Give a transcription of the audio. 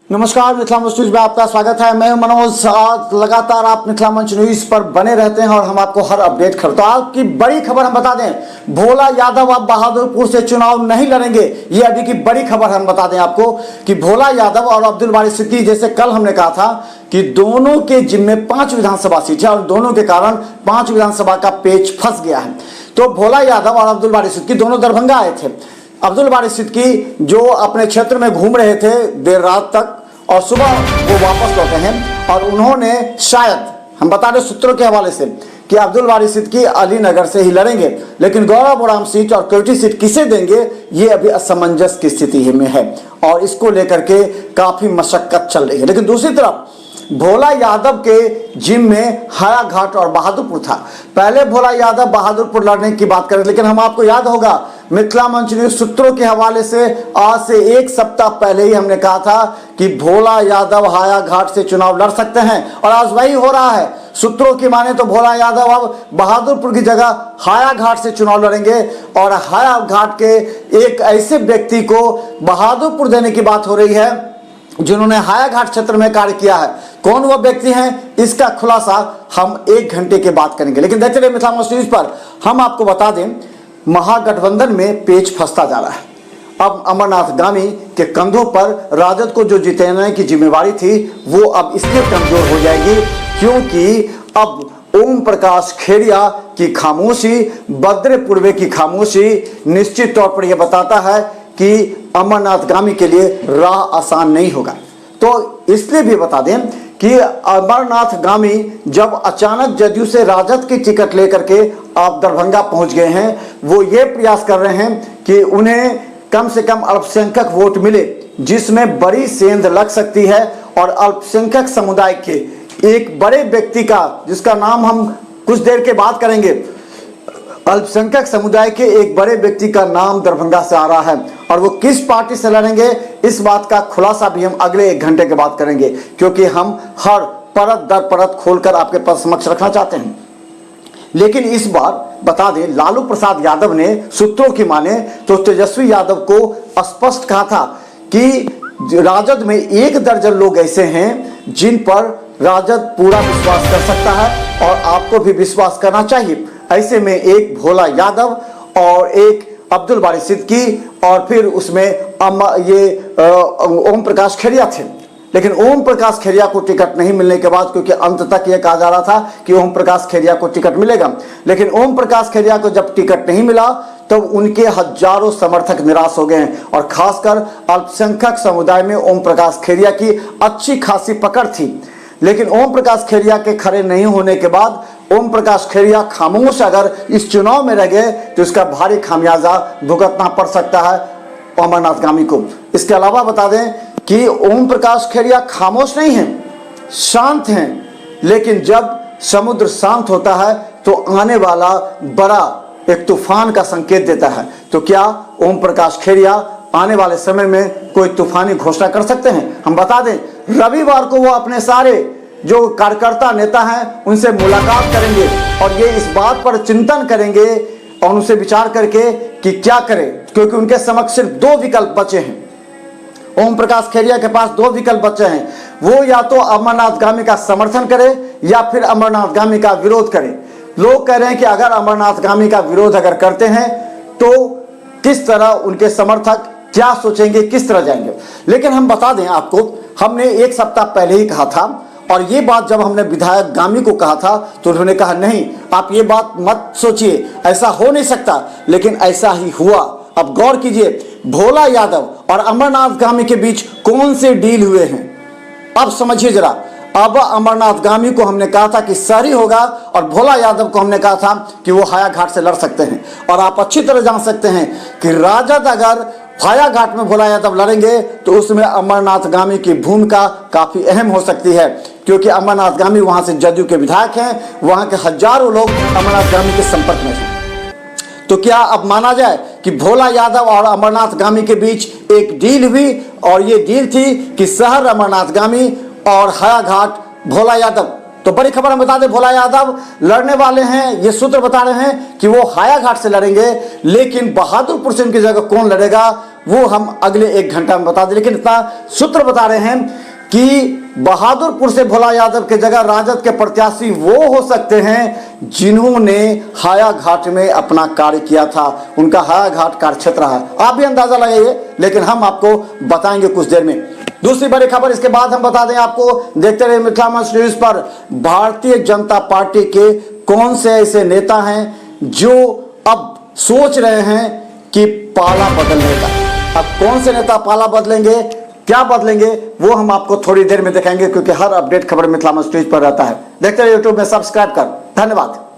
नमस्कार, मिथिला मंच न्यूज में आपका स्वागत है। मैं मनोज। आज लगातार आप मिथिला मंच न्यूज पर बने रहते हैं और हम आपको हर अपडेट खबर। तो आपकी बड़ी खबर हम बता दें, भोला यादव अब बहादुरपुर से चुनाव नहीं लड़ेंगे। ये अभी की बड़ी खबर हम बता दें आपको कि भोला यादव और अब्दुल बारी सिद्दीकी, जैसे कल हमने कहा था कि दोनों के जिम्मे 5 विधानसभा सीट है और दोनों के कारण 5 विधानसभा का पेच फंस गया है। तो भोला यादव और अब्दुल बारी सिद्दीकी दोनों दरभंगा आए थे। अब्दुल बारी सिद्दीकी जो अपने क्षेत्र में घूम रहे थे देर रात तक और सुबह वो वापस लौटे हैं और उन्होंने शायद, हम बता रहे सूत्रों के हवाले से, कि अब्दुल बारी सिद्दीकी अलीनगर से ही लड़ेंगे, लेकिन गौराबोराम सीट और कोयटी सीट किसे देंगे ये अभी असमंजस की स्थिति में है और इसको लेकर के काफी मशक्कत चल रही है। लेकिन दूसरी तरफ भोला यादव के जिम में हायाघाट और बहादुरपुर था। पहले भोला यादव बहादुरपुर लड़ने की बात करें, लेकिन हम आपको याद होगा मिथिला मंच न्यूज सूत्रों के हवाले से आज से 1 सप्ताह पहले ही हमने कहा था कि भोला यादव हायाघाट से चुनाव लड़ सकते हैं और आज वही हो रहा है। सूत्रों की माने तो भोला यादव अब बहादुरपुर की जगह हायाघाट से चुनाव लड़ेंगे और हायाघाट के एक ऐसे व्यक्ति को बहादुरपुर देने की बात हो रही है जिन्होंने हायाघाट क्षेत्र में कार्य किया है। कौन वह व्यक्ति हैं, इसका खुलासा हम 1 घंटे के बाद करेंगे। लेकिन देखते रहिए मिथिला मंच न्यूज पर। हम आपको बता दें, महागठबंधन में पेच फंसता जा रहा है। अब अमरनाथ गामी के कंधों पर राजद को जो जिताने की जिम्मेवारी थी वो अब इसलिए कमजोर हो जाएगी क्योंकि अब ओम प्रकाश खेड़िया की खामोशी, बद्रे पूर्वे की खामोशी निश्चित तौर पर यह बताता है कि अमरनाथ गामी के लिए राह आसान नहीं होगा। तो इसलिए भी बता दें कि अमरनाथ गामी जब अचानक जदयू से राजद की टिकट लेकर के आप दरभंगा पहुंच गए हैं, वो ये प्रयास कर रहे हैं कि उन्हें कम से कम अल्पसंख्यक वोट मिले जिसमें बड़ी सेंध लग सकती है और अल्पसंख्यक समुदाय के एक बड़े व्यक्ति का, जिसका नाम हम कुछ देर के बाद करेंगे, अल्पसंख्यक समुदाय के एक बड़े व्यक्ति का नाम दरभंगा से आ रहा है और वो किस पार्टी से लड़ेंगे इस बात का खुलासा भी हम अगले 1 घंटे के बाद करेंगे, क्योंकि हम हर परत दर परत खोलकर आपके पास समक्ष रखना चाहते हैं। लेकिन इस बार बता दें, लालू प्रसाद यादव ने सूत्रों की माने तो तेजस्वी यादव को स्पष्ट कहा था कि राजद में 1 दर्जन लोग ऐसे हैं जिन पर राजद पूरा विश्वास कर सकता है और आपको भी विश्वास करना चाहिए। ऐसे में एक भोला यादव और एक अब्दुल बारी सिद्दीकी और फिर उसमें ओम प्रकाश खेड़िया थे। लेकिन ओम प्रकाश खेड़िया को टिकट नहीं मिलने के बाद, क्योंकि अंत तक यह कहा जा रहा था कि ओम प्रकाश खेड़िया को टिकट मिलेगा, लेकिन ओम प्रकाश खेड़िया को जब टिकट नहीं मिला तब उनके हजारों समर्थक निराश हो गए हैं और खासकर अल्पसंख्यक समुदाय में ओम प्रकाश खेड़िया की अच्छी खासी पकड़ थी। लेकिन ओम प्रकाश खेड़िया के खड़े नहीं होने के बाद ओम प्रकाश खेड़िया खामोश अगर इस चुनाव में रह गए तो इसका भारी खामियाजा भुगतना पड़ सकता है अमरनाथ गामी को। इसके अलावा बता दें कि ओम प्रकाश खेड़िया खामोश नहीं हैं, शांत हैं, लेकिन जब समुद्र शांत होता है तो आने वाला बड़ा एक तूफान का संकेत देता है। तो क्या ओम प्रकाश खेड़िया आने वाले समय में कोई तूफानी घोषणा कर सकते हैं? हम बता दें, रविवार को वो अपने सारे जो कार्यकर्ता नेता हैं उनसे मुलाकात करेंगे और ये इस बात पर चिंतन करेंगे और उनसे विचार करके कि क्या करें, क्योंकि उनके समक्ष सिर्फ 2 विकल्प बचे हैं। ओम प्रकाश खेड़िया के पास 2 विकल्प बचे हैं, वो या तो अमरनाथ गामी का समर्थन करे या फिर अमरनाथ गामी का विरोध करे। लोग कह रहे हैं कि अगर अमरनाथ गामी का विरोध अगर करते हैं तो किस तरह उनके समर्थक क्या सोचेंगे, किस तरह जाएंगे। लेकिन हम बता दें आपको, हमने 1 सप्ताह पहले ही कहा था और ये बात जब हमने विधायक गामी को कहा था तो उन्होंने कहा नहीं, आप ये बात मत सोचिए, ऐसा हो नहीं सकता, लेकिन ऐसा ही हुआ। अब गौर कीजिए, भोला यादव और अमरनाथ गामी के बीच कौन से डील हुए हैं, अब समझिए जरा। अब अमरनाथ गामी को हमने कहा था कि शहरी होगा और भोला यादव को हमने कहा था कि वो हायाघाट से लड़ सकते हैं। और आप अच्छी तरह जान सकते हैं कि राजद अगर हायाघाट में भोला यादव लड़ेंगे तो उसमें अमरनाथ गामी की भूमिका काफी अहम हो सकती है, क्योंकि अमरनाथ गामी वहां से जदयू के विधायक हैं, वहां के हजारों लोग अमरनाथ गामी के संपर्क में हैं। तो क्या अब माना जाए कि भोला यादव और अमरनाथ गामी के बीच एक डील हुई और ये डील थी कि शहर अमरनाथ गामी और हायाघाट भोला यादव। तो बड़ी खबर हम बता दें, भोला यादव लड़ने वाले हैं, ये सूत्र बता रहे हैं कि वो हायाघाट से लड़ेंगे, लेकिन बहादुरपुर से उनकी जगह कौन लड़ेगा वो हम अगले 1 घंटा में बता दें। लेकिन इतना सूत्र बता रहे हैं कि बहादुरपुर से भोला यादव की जगह राजद के प्रत्याशी वो हो सकते हैं जिन्होंने हायाघाट में अपना कार्य किया था। उनका हायाघाट कार्य क्षेत्र है, आप भी अंदाजा लगाइए, लेकिन हम आपको बताएंगे कुछ देर में। दूसरी बड़ी खबर इसके बाद हम बता दें आपको, देखते रहिए मिथिला मंच न्यूज पर। भारतीय जनता पार्टी के कौन से ऐसे नेता हैं जो अब सोच रहे हैं कि पाला बदलने का। अब कौन से नेता पाला बदलेंगे, क्या बदलेंगे, वो हम आपको थोड़ी देर में दिखाएंगे, क्योंकि हर अपडेट खबर मिथिला मंच न्यूज पर रहता है। देखते रहिए यूट्यूब में सब्सक्राइब कर। धन्यवाद।